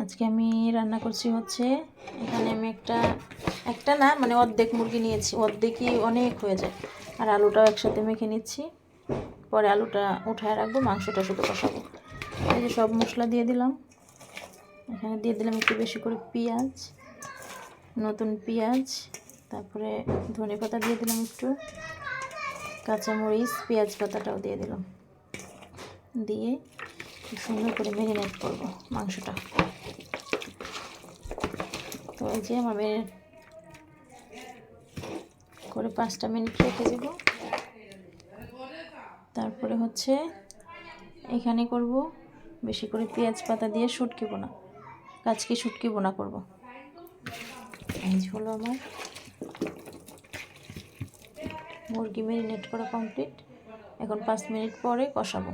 আজকে আমি রান্না করছি হচ্ছে, এখানে আমি একটা না মানে অর্ধেক মুরগি নিয়েছি, অর্ধেকই অনেক হয়ে যায়। আর আলুটাও একসাথে মেখে নিচ্ছি, পরে আলুটা উঠায় রাখবো, মাংসটা শুধু কষাবো। এই যে সব মশলা দিয়ে দিলাম, এখানে দিয়ে দিলাম একটু বেশি করে পেঁয়াজ, নতুন পেঁয়াজ, তারপরে ধনে পাতা দিয়ে দিলাম একটু, কাঁচামরিচ, পেঁয়াজ পাতাটাও দিয়ে দিলাম, দিয়ে সুন্দর করে ম্যারিনেট করবো মাংসটা। তো এই যে আমি করে 5টা মিনিট রেখে দেবো। তারপরে হচ্ছে এখানে করব বেশি করে পেঁয়াজ পাতা দিয়ে শুটকি বোনা, কাচকি শুটকি বোনা করব। এই হলো আমার মুরগি ম্যারিনেট করা কমপ্লিট। এখন 5 মিনিট পরে কষাবো।